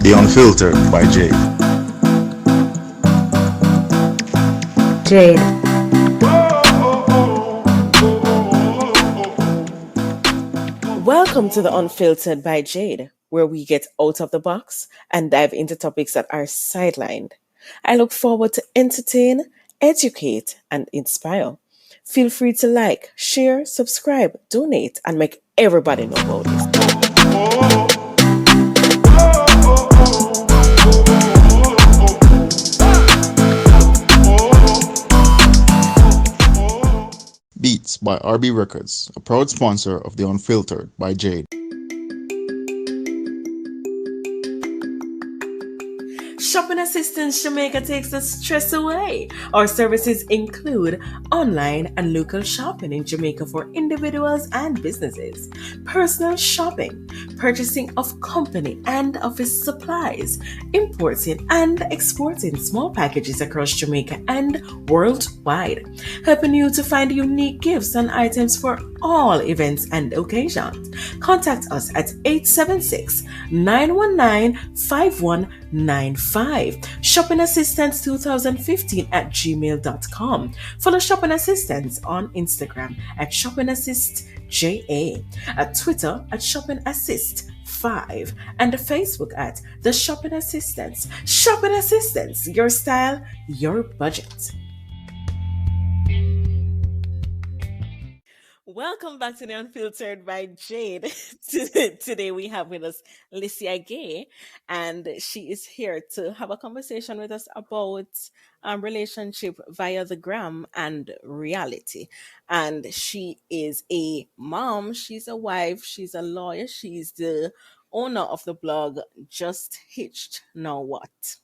The Unfiltered by Jade. Jade. Welcome to the Unfiltered by Jade, where we get out of the box and dive into topics that are sidelined. I look forward to entertain, educate, and inspire. Feel free to like, share, subscribe, donate, and make everybody know about this. Beats by RB Records, a proud sponsor of The Unfiltered by Jade. Shopping Assistance Jamaica takes the stress away. Our services include online and local shopping in Jamaica for individuals and businesses, personal shopping, purchasing of company and office supplies, importing and exporting small packages across Jamaica and worldwide, helping you to find unique gifts and items for all events and occasions. Contact us at 876 919 5195. Shopping Assistance 2015 at gmail.com. Follow Shopping Assistance on Instagram at Shopping Assist JA, at Twitter at Shopping Assist 5, and Facebook at The Shopping Assistance. Shopping Assistance, your style, your budget. Welcome back to the Unfiltered by Jade. Today we have with us Licia Gay, and she is here to have a conversation with us about relationship via the gram and reality. And she is a mom, she's a wife, she's a lawyer, she's the owner of the blog Just Hitched Now What.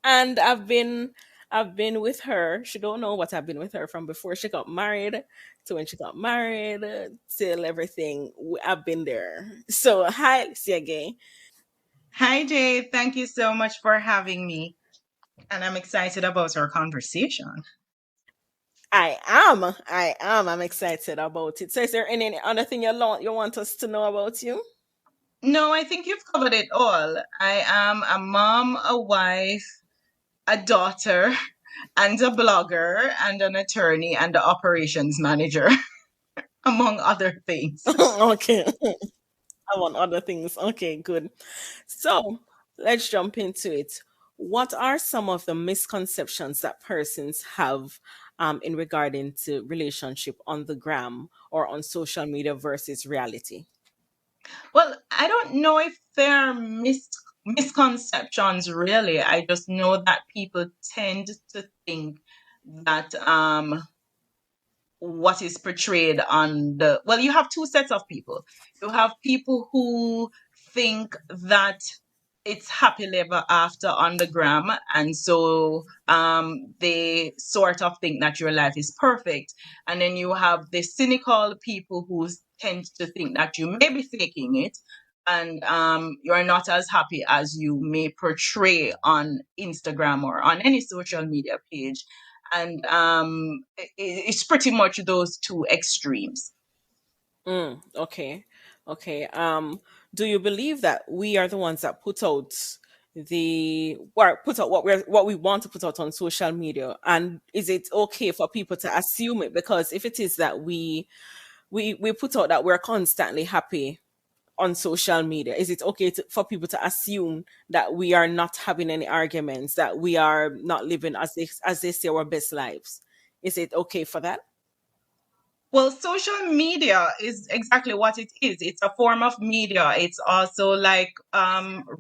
And I've been with her. She don't know what I've been with her from before she got married to when she got married till everything. I've been there. So hi, Lucy again. Hi, Jade. Thank you so much for having me. And I'm excited about our conversation. I am. I'm excited about it. So is there any other thing you want us to know about you? No, I think you've covered it all. I am a mom, a wife, a daughter, and a blogger, and an attorney, and an operations manager, among other things. Okay. I want other things. Okay, good. So let's jump into it. What are some of the misconceptions that persons have in regarding to relationship on the gram or on social media versus reality? Well, I don't know if there are misconceptions really. I just know that people tend to think that what is portrayed on the well, you have two sets of people. You have people who think that it's happily ever after on the gram, and so they sort of think that your life is perfect. And then you have the cynical people who tend to think that you may be faking it, and you're not as happy as you may portray on Instagram or on any social media page. And it's pretty much those two extremes. Okay. Okay. Do you believe that we are the ones that put out put out what we want to put out on social media? And is it okay for people to assume it? Because if it is that we put out that we're constantly happy on social media, is it okay for people to assume that we are not having any arguments, that we are not living as they say our best lives? Is it okay for that? Well, social media is exactly what it is. It's a form of media. It's also like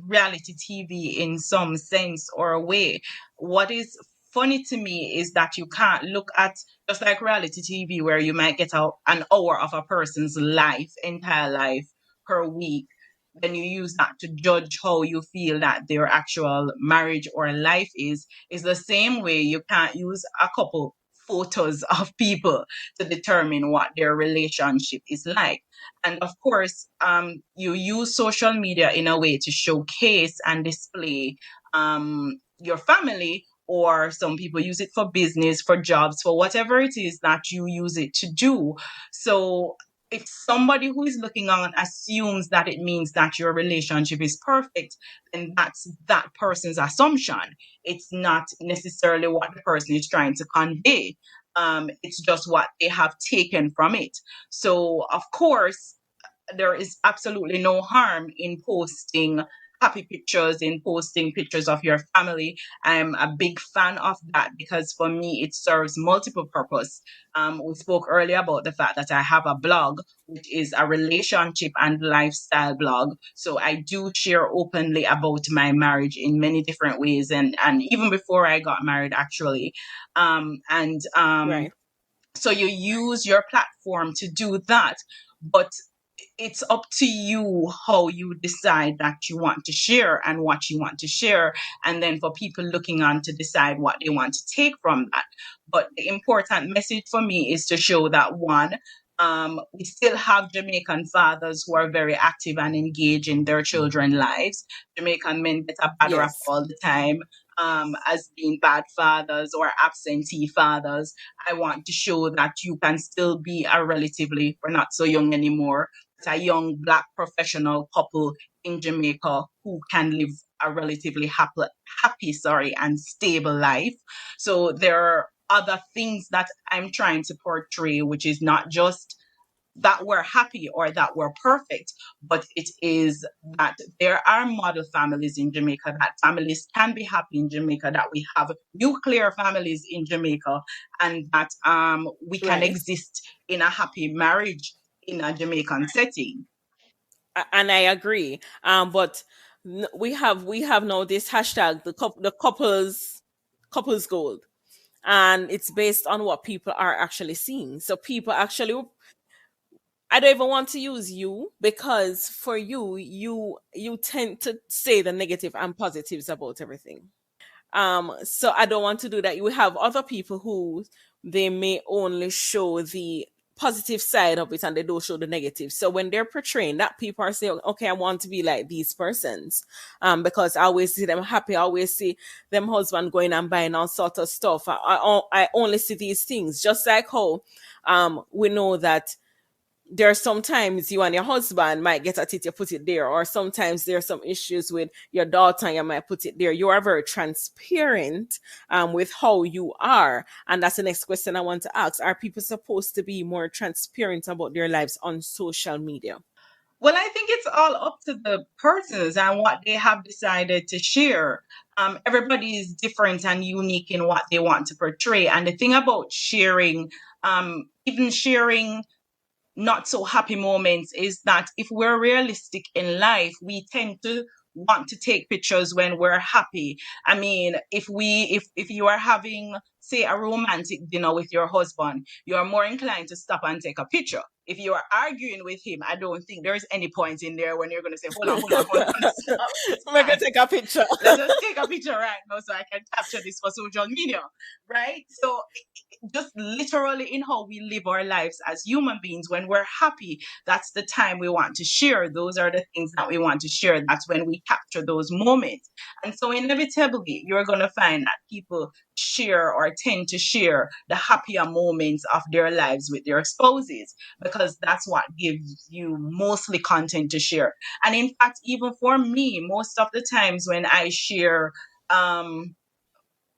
reality TV in some sense or a way. What is funny to me is that you can't look at just like reality TV where you might get an hour of a person's life, entire life per week. Then you use that to judge how you feel that their actual marriage or life is the same way you can't use a couple photos of people to determine what their relationship is like. And of course, you use social media in a way to showcase and display your family, or some people use it for business, for jobs, for whatever it is that you use it to do. So if somebody who is looking on assumes that it means that your relationship is perfect, then that's that person's assumption. It's not necessarily what the person is trying to convey. It's just what they have taken from it. So, of course, there is absolutely no harm in posting happy pictures, in posting pictures of your family. I'm a big fan of that because for me it serves multiple purpose. We spoke earlier about the fact that I have a blog which is a relationship and lifestyle blog, so I do share openly about my marriage in many different ways, and even before I got married actually. And Right. So you use your platform to do that, but it's up to you how you decide that you want to share and what you want to share, and then for people looking on to decide what they want to take from that. But the important message for me is to show that one, we still have Jamaican fathers who are very active and engaged in their children's lives. Jamaican men get a bad rap Yes. all the time, as being bad fathers or absentee fathers. I want to show that you can still be a relatively, we're not so young anymore, but a young black professional couple in Jamaica who can live a relatively happy, and stable life. So there are other things that I'm trying to portray, which is not just that we're happy or that we're perfect, but it is that there are model families in Jamaica, that families can be happy in Jamaica, that we have nuclear families in Jamaica, and that we can Right. exist in a happy marriage in a Jamaican setting. And I agree. But we have now this hashtag, the couples gold, and it's based on what people are actually seeing. So people actually, I don't even want to use you, because for you tend to say the negative and positives about everything. So I don't want to do that. You have other people who they may only show the positive side of it and they don't show the negative. So when they're portraying that, people are saying, okay, I want to be like these persons. Because I always see them happy. I always see them husband going and buying all sort of stuff. I only see these things. Just like how we know that there are sometimes you and your husband might get at it, you put it there, or sometimes there are some issues with your daughter and you might put it there. You are very transparent with how you are. And that's the next question I want to ask. Are people supposed to be more transparent about their lives on social media? Well, I think it's all up to the persons and what they have decided to share. Everybody is different and unique in what they want to portray. And the thing about sharing, even sharing not so happy moments, is that if we're realistic in life, we tend to want to take pictures when we're happy. I mean, if you are having, say, a romantic dinner with your husband, you are more inclined to stop and take a picture. If you are arguing with him, I don't think there's any point in there when you're going to say, hold on, stop this We're gonna man. take a picture. Let's just take a picture right now so I can capture this for social media, right? So just literally in how we live our lives as human beings, when we're happy, that's the time we want to share. Those are the things that we want to share. That's when we capture those moments. And so inevitably you're going to find that people share or tend to share the happier moments of their lives with their spouses, because that's what gives you mostly content to share. And in fact, even for me, most of the times when I share um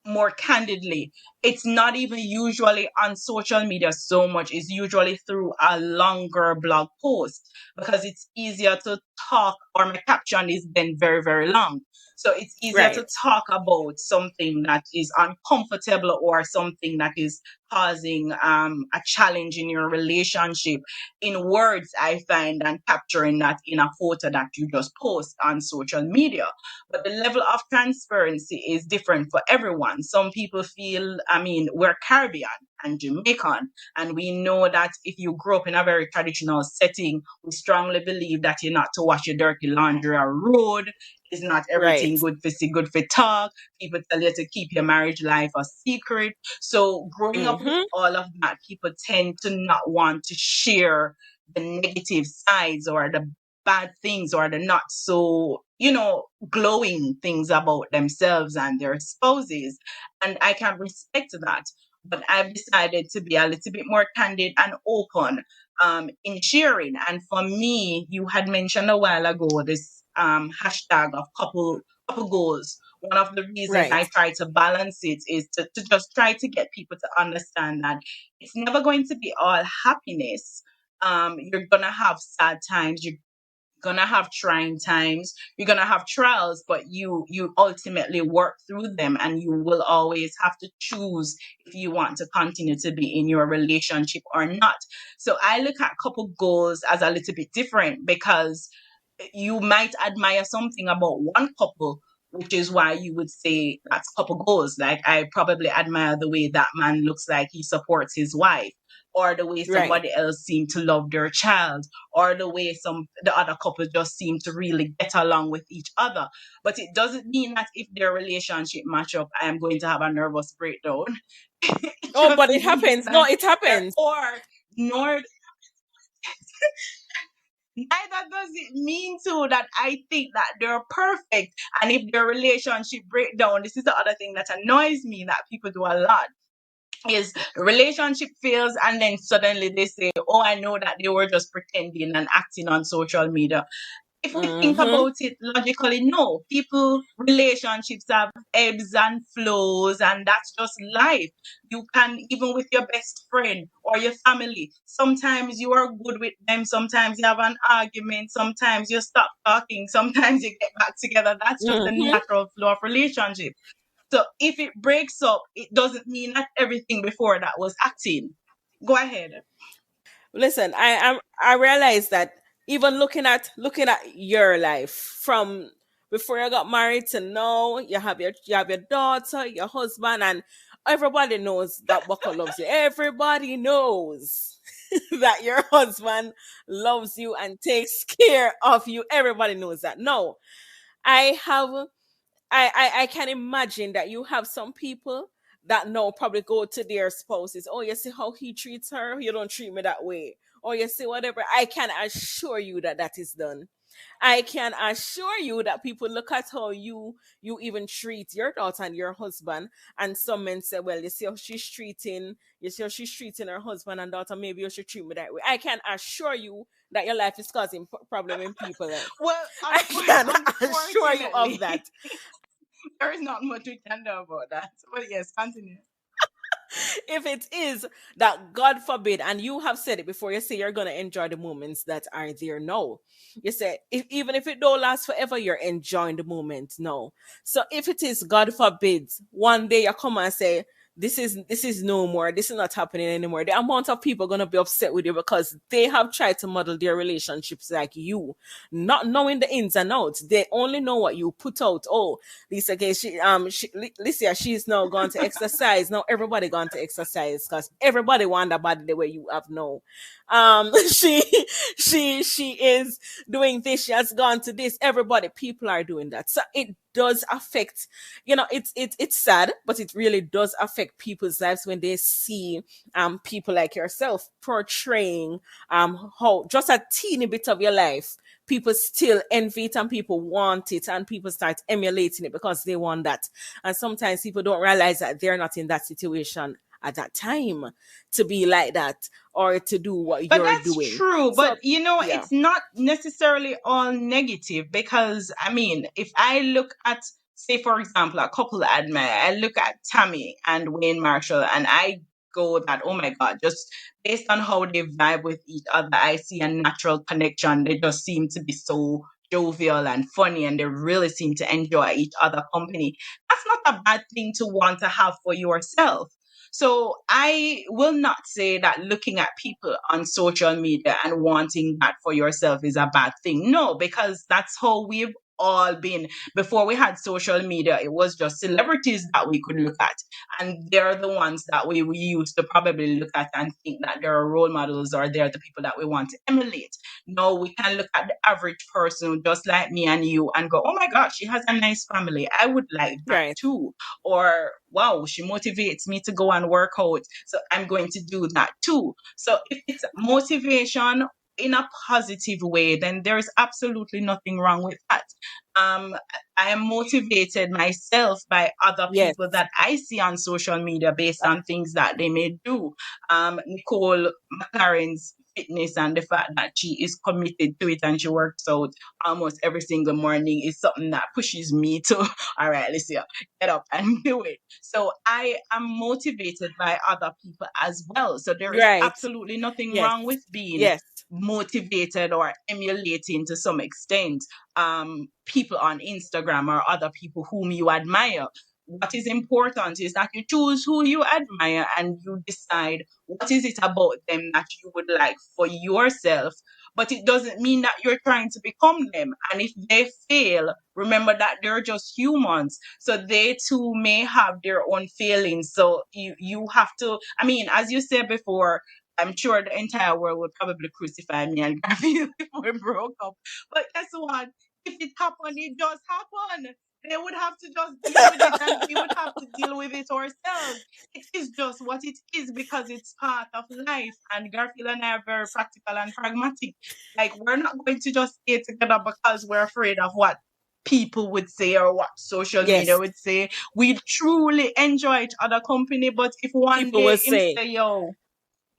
more candidly, it's not even usually on social media so much. It's usually through a longer blog post, because it's easier to talk, or my caption is then very, very long. So it's easier to Right. talk about something that is uncomfortable or something that is causing a challenge in your relationship in words, I find, than capturing that in a photo that you just post on social media. But the level of transparency is different for everyone. Some people feel, I mean, we're Caribbean and Jamaican, and we know that if you grow up in a very traditional setting, we strongly believe that you're not to wash your dirty laundry or road. Is not Right. everything good for see, good for talk. People tell you to keep your marriage life a secret. So growing up with Mm-hmm. all of that, people tend to not want to share the negative sides or the bad things or the not so, glowing things about themselves and their spouses. And I can respect that. But I've decided to be a little bit more candid and open. in sharing. And for me, you had mentioned a while ago this hashtag of couple goals. One of the reasons Right. I try to balance it is to just try to get people to understand that it's never going to be all happiness. You're gonna have sad times. You're gonna have trying times, you're gonna have trials, but you ultimately work through them, and you will always have to choose if you want to continue to be in your relationship or not. So I look at couple goals as a little bit different, because you might admire something about one couple, which is why you would say that's couple goals. Like, I probably admire the way that man looks like he supports his wife, or the way Right. somebody else seem to love their child, or the way the other couple just seem to really get along with each other. But it doesn't mean that if their relationship match up, I am going to have a nervous breakdown. It Oh, just but it means happens. No, that it there, happens. or nor neither does it mean to that I think that they're perfect. And if their relationship break down, this is the other thing that annoys me that people do a lot, is relationship fails and then suddenly they say, oh, I know that they were just pretending and acting on social media. If we think Mm-hmm. about it logically, no. People, relationships have ebbs and flows, and that's just life. You can, even with your best friend or your family, sometimes you are good with them, sometimes you have an argument, sometimes you stop talking, sometimes you get back together. That's just the Mm-hmm. natural flow of relationship. So if it breaks up, it doesn't mean that everything before that was acting. Go ahead. Listen, I realize that even looking at your life from before you got married to now, you have your daughter, your husband, and everybody knows that Buckle loves you. Everybody knows that your husband loves you and takes care of you. Everybody knows that. No, I have I can imagine that you have some people that now probably go to their spouses. Oh, you see how he treats her? You don't treat me that way. Or you see whatever. I can assure you that that is done. I can assure you that people look at how you even treat your daughter and your husband, and some men say, "Well, you see how she's treating her husband and daughter. Maybe you should treat me that way." I can assure you that your life is causing problem in people life. Well, I can assure you of unfortunately, that. there is not much we can do about that. But yes, continue. If it is that, God forbid, and you have said it before, you say you're going to enjoy the moments that are there now. You say, even if it don't last forever, you're enjoying the moment now. So if it is, God forbid, one day you come and say, this is no more, this is not happening anymore, the amount of people are going to be upset with you because they have tried to model their relationships like you, not knowing the ins and outs. They only know what you put out. Oh, Lisa Gay, Lisa, she's now gone to exercise. Now everybody gone to exercise because everybody want a body the way you have now. She, she is doing this. She has gone to this. Everybody, people are doing that. So it does affect. It's sad, but it really does affect people's lives when they see people like yourself portraying how just a teeny bit of your life, people still envy it and people want it and people start emulating it because they want that. And sometimes people don't realize that they're not in that situation at that time to be like that or to do what But you're that's doing. true. So But yeah. it's not necessarily all negative, because I mean, if I look at, say, for example, a couple I admire, I look at Tammy and Wayne Marshall, and I go that, oh my God, just based on how they vibe with each other, I see a natural connection. They just seem to be so jovial and funny, and they really seem to enjoy each other company. That's not a bad thing to want to have for yourself. So I will not say that looking at people on social media and wanting that for yourself is a bad thing. No, because that's how we've all been. Before we had social media, it was just celebrities that we could look at. And they're the ones that we used to probably look at and think that they're role models, or they're the people that we want to emulate. No, we can look at the average person just like me and you and go, oh my gosh, she has a nice family. I would like that Right. too. Or wow, she motivates me to go and work out, so I'm going to do that too. So if it's motivation in a positive way, then there's absolutely nothing wrong with that. um I am motivated myself by other Yes. people that I see on social media based on things that they may do. Nicole McLaren's fitness and the fact that she is committed to it and she works out almost every single morning is something that pushes me to, all right, let's see, get up and do it. So I am motivated by other people as well. So there is Right. absolutely nothing Yes. wrong with being Yes. motivated or emulating to some extent people on Instagram or other people whom you admire. What is important is that you choose who you admire and you decide what is it about them that you would like for yourself. But it doesn't mean that you're trying to become them. And if they fail, remember that they're just humans. So they too may have their own failings. So you have to, I mean, as you said before, I'm sure the entire world would probably crucify me and Garfield if we broke up. But guess what? If it happened, it just happened. They would have to just deal with it, and we would have to deal with it ourselves. It is just what it is because it's part of life. And Garfield and I are very practical and pragmatic. Like, we're not going to just stay together because we're afraid of what people would say or what social media Yes. would say. We truly enjoy each other company, but if one People will day him say say, yo,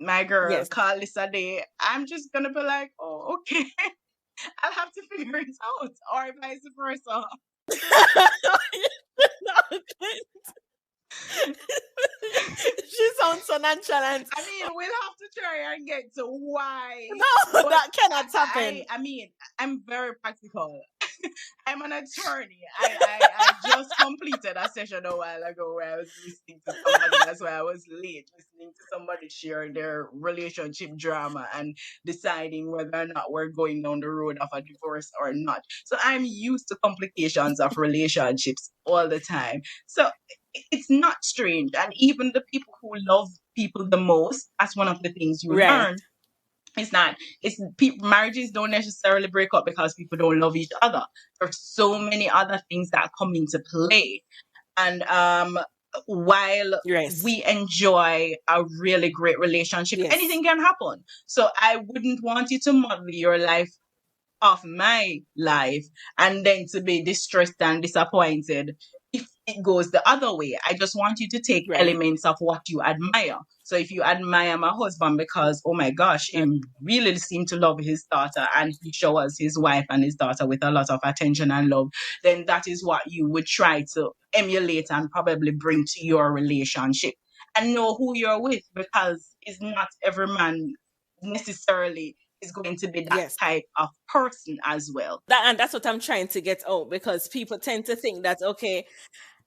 my girl, yes. call this a day, I'm just gonna be like, oh, okay. I'll have to figure it out, or vice versa. She sounds so nonchalant. I mean, we'll have to try and get to why. No, But that cannot happen. I mean, I'm very practical. I'm an attorney. I just completed a session a while ago where I was listening to somebody. That's why I was late, listening to somebody share their relationship drama and deciding whether or not we're going down the road of a divorce or not. So I'm used to complications of relationships all the time. So it's not strange. And even the people who love people the most, that's one of the things you Right. learn. It's not, it's people, marriages don't necessarily break up because people don't love each other. There's so many other things that come into play. And while Yes. we enjoy a really great relationship, Yes. anything can happen. So I wouldn't want you to model your life of my life and then to be distressed and disappointed if it goes the other way. I just want you to take Right. elements of what you admire. So if you admire my husband because, oh my gosh, he Right. really seems to love his daughter and he showers his wife and his daughter with a lot of attention and love, then that is what you would try to emulate and probably bring to your relationship. And know who you're with because it's not every man necessarily is going to be that Yes. type of person as well. That and that's what I'm trying to get out because people tend to think that okay,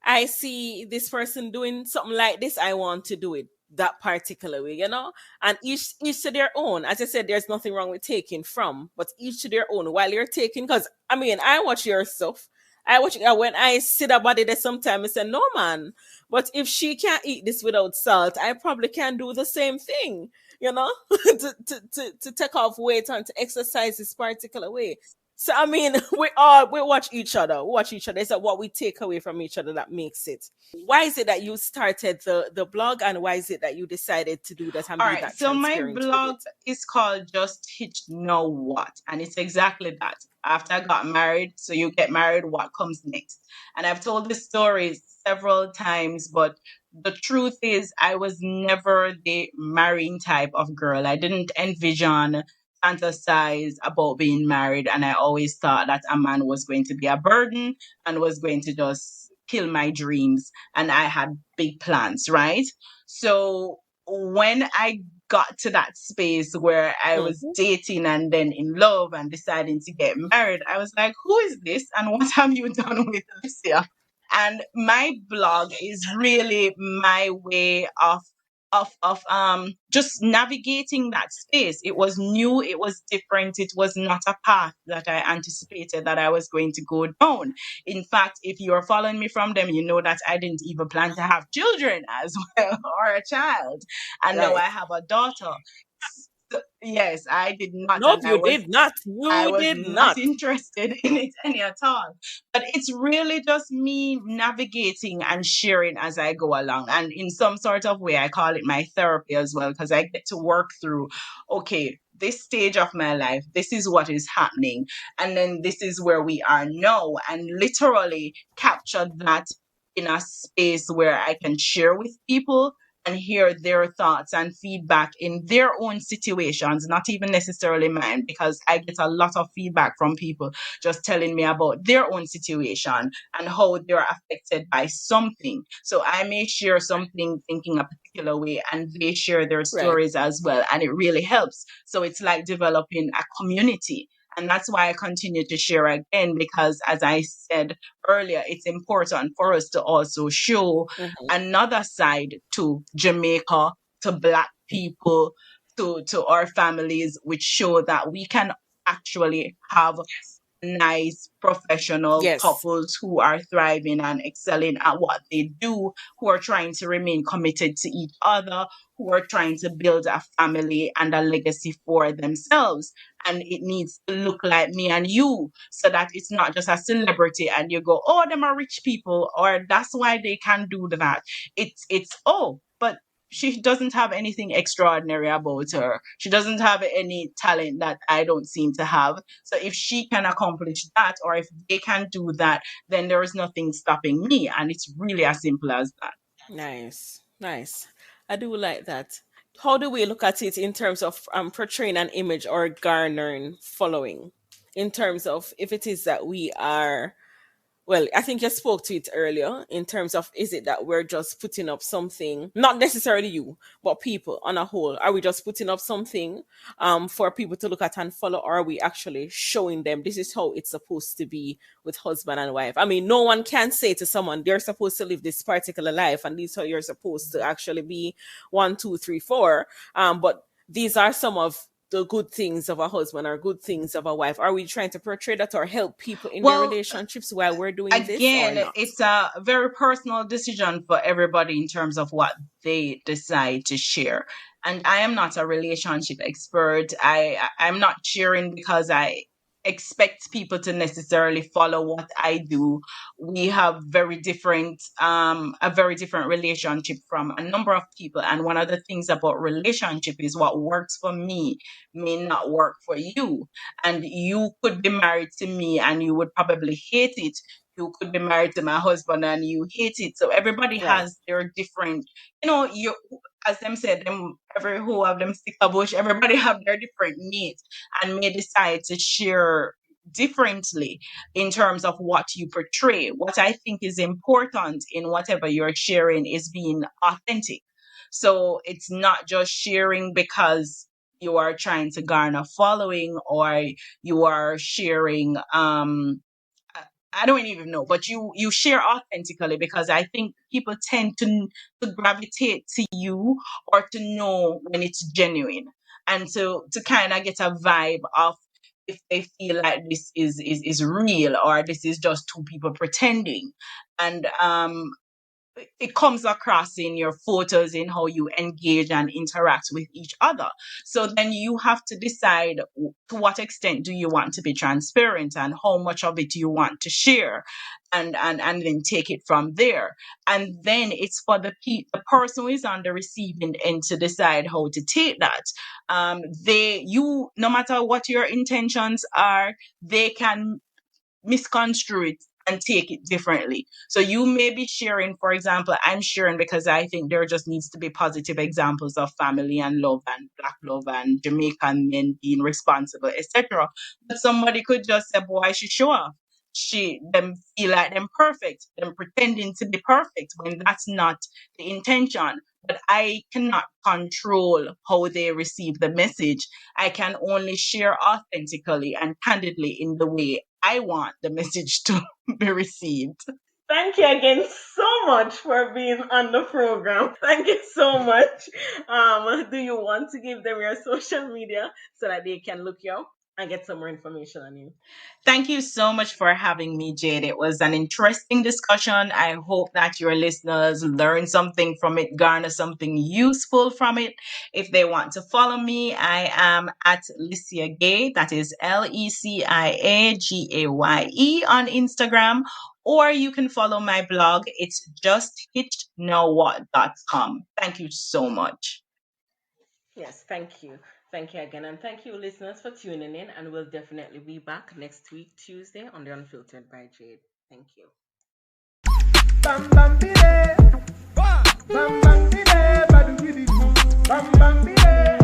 I see this person doing something like this, I want to do it that particular way, you know? And each to their own. As I said, there's nothing wrong with taking from, but each to their own. While you're taking, because I mean, I watch your stuff. I watch when I see that body there sometimes I say, no man. But if she can't eat this without salt, I probably can do the same thing, you know, to take off weight and to exercise this particular way. So I mean, we watch each other. We watch each other. It's what we take away from each other that makes it. Why is it that you started the blog, and why is it that you decided to do that and All be right, that so my transparent with blog it? is called Just Hitch Know What, and it's exactly that. After I got married, so you get married, what comes next? And I've told this story several times, but the truth is, I was never the marrying type of girl. I didn't envision, fantasize about being married, and I always thought that a man was going to be a burden and was going to just kill my dreams. And I had big plans, right? So when I got to that space where I was Mhm. dating and then in love and deciding to get married, I was like, who is this and what have you done with Alicia? And my blog is really my way of just navigating that space. It was new, it was different, it was not a path that I anticipated that I was going to go down. In fact, if you're following me from them, you know that I didn't even plan to have children as well or a child. And now I Right. have a daughter. Yes, I did not, Nope, and you did not. I You was did not not. interested in it any at all. But it's really just me navigating and sharing as I go along. And in some sort of way, I call it my therapy as well, because I get to work through, okay, this stage of my life, this is what is happening. And then this is where we are now. And literally capture that in a space where I can share with people and hear their thoughts and feedback in their own situations, not even necessarily mine, because I get a lot of feedback from people just telling me about their own situation and how they're affected by something. So I may share something thinking a particular way, and they share their Right. stories as well, and it really helps. So it's like developing a community. And that's why I continue to share again, because as I said earlier, it's important for us to also show Mhm. another side to Jamaica, to Black people, to our families, which show that we can actually have nice professional Yes. couples who are thriving and excelling at what they do, who are trying to remain committed to each other, who are trying to build a family and a legacy for themselves. And it needs to look like me and you, so that it's not just a celebrity and you go, oh, them are rich people, or that's why they can do that. It's oh, but she doesn't have anything extraordinary about her. She doesn't have any talent that I don't seem to have. So if she can accomplish that, or if they can do that, then there is nothing stopping me. And it's really as simple as that. Nice. Nice. I do like that. How do we look at it in terms of portraying an image or garnering following? In terms of if it is that we are, well, I think you spoke to it earlier in terms of, is it that we're just putting up something, not necessarily you, but people on a whole? Are we just putting up something for people to look at and follow, or are we actually showing them this is how it's supposed to be with husband and wife? I mean, no one can say to someone they're supposed to live this particular life and this is how you're supposed to actually be, one, two, three, four. But these are some of the good things of a husband or good things of a wife. Are we trying to portray that or help people in their Well, relationships while we're doing this or again, not? it's a very personal decision for everybody in terms of what they decide to share. And I am not a relationship expert. I'm not sharing because I expect people to necessarily follow what I do. We have very different a very different relationship from a number of people. And one of the things about relationship is what works for me may not work for you. And you could be married to me and you would probably hate it. You could be married to my husband and you hate it. So everybody Right. has their different, you, as them said, them every who have them stick a bush. Everybody have their different needs and may decide to share differently in terms of what you portray. What I think is important in whatever you're sharing is being authentic. So it's not just sharing because you are trying to garner following, or you are sharing I I don't even know, but you share authentically, because I think people tend to gravitate to you or to know when it's genuine, and to kind of get a vibe of if they feel like this is real, or this is just two people pretending. And it comes across in your photos, in how you engage and interact with each other. So then you have to decide to what extent do you want to be transparent, and how much of it you want to share, and then take it from there. And then it's for the person who is on the receiving end to decide how to take that. No matter what your intentions are, they can misconstrue it and take it differently. So you may be sharing, for example, I'm sharing because I think there just needs to be positive examples of family and love and black love and Jamaican men being responsible, etc. But somebody could just say, boy, she show off. Them feel like them perfect, them pretending to be perfect when that's not the intention. But I cannot control how they receive the message. I can only share authentically and candidly in the way I want the message to be received. Thank you again so much for being on the program. Thank you so much. Do you want to give them your social media so that they can look you up and get some more information on you? Thank you so much for having me, Jade. It was an interesting discussion. I hope that your listeners learn something from it, garner something useful from it. If they want to follow me, I am at Licia Gay. That is LECIAGAYE on Instagram. Or you can follow my blog. It's justhitchednowwhat.com. Thank you so much. Yes, thank you. Thank you again. And thank you, listeners, for tuning in. And we'll definitely be back next week, Tuesday, on the Unfiltered by Jade. Thank you. Bam bam bie.